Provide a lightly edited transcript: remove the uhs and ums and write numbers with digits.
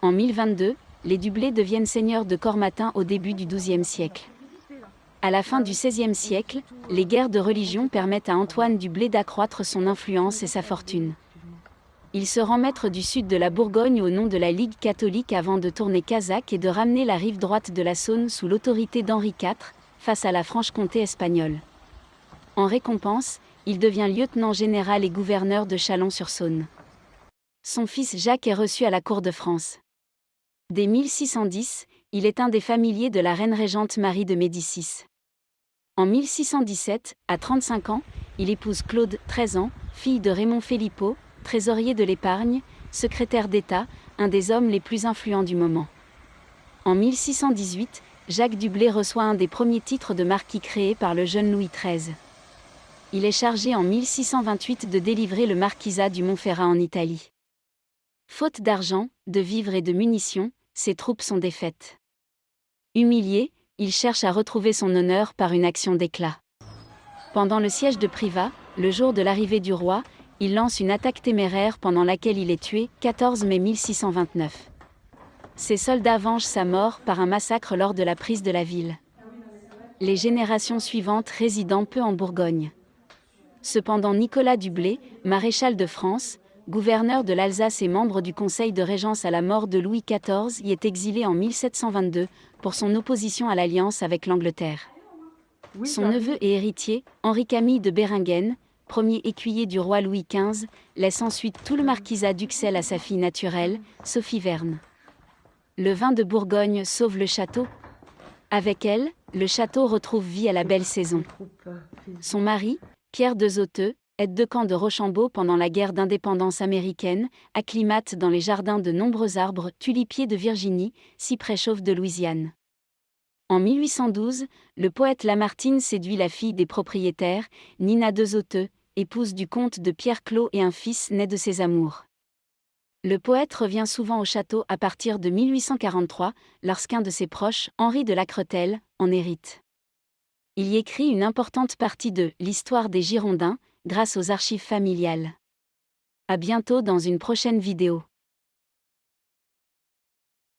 En 1022, les Dublé deviennent seigneurs de Cormatin au début du XIIe siècle. À la fin du XVIe siècle, les guerres de religion permettent à Antoine Dublé d'accroître son influence et sa fortune. Il se rend maître du sud de la Bourgogne au nom de la Ligue catholique avant de tourner kazakh et de ramener la rive droite de la Saône sous l'autorité d'Henri IV, face à la Franche-Comté espagnole. En récompense, il devient lieutenant général et gouverneur de Chalon-sur-Saône. Son fils Jacques est reçu à la cour de France. Dès 1610, il est un des familiers de la reine régente Marie de Médicis. En 1617, à 35 ans, il épouse Claude, 13 ans, fille de Raymond Filippo, trésorier de l'épargne, secrétaire d'État, un des hommes les plus influents du moment. En 1618, Jacques Dublé reçoit un des premiers titres de marquis créés par le jeune Louis XIII. Il est chargé en 1628 de délivrer le marquisat du Montferrat en Italie. Faute d'argent, de vivres et de munitions, ses troupes sont défaites. Humilié, il cherche à retrouver son honneur par une action d'éclat. Pendant le siège de Privas, le jour de l'arrivée du roi, il lance une attaque téméraire pendant laquelle il est tué, 14 mai 1629. Ses soldats vengent sa mort par un massacre lors de la prise de la ville. Les générations suivantes résident peu en Bourgogne. Cependant Nicolas Dublé, maréchal de France, gouverneur de l'Alsace et membre du Conseil de Régence à la mort de Louis XIV, y est exilé en 1722 pour son opposition à l'alliance avec l'Angleterre. Son neveu et héritier, Henri-Camille de Béringen, premier écuyer du roi Louis XV, laisse ensuite tout le marquisat d'Uxelles à sa fille naturelle, Sophie Verne. Le vin de Bourgogne sauve le château. Avec elle, le château retrouve vie à la belle saison. Son mari, Pierre de Zoteux, aide-de-camp de Rochambeau pendant la guerre d'indépendance américaine, acclimate dans les jardins de nombreux arbres, tulipiers de Virginie, cyprès chauve de Louisiane. En 1812, le poète Lamartine séduit la fille des propriétaires, Nina de Zoteux, épouse du comte de Pierre-Clos et un fils né de ses amours. Le poète revient souvent au château à partir de 1843, lorsqu'un de ses proches, Henri de Lacretelle, en hérite. Il y écrit une importante partie de « L'histoire des Girondins », grâce aux archives familiales. À bientôt dans une prochaine vidéo.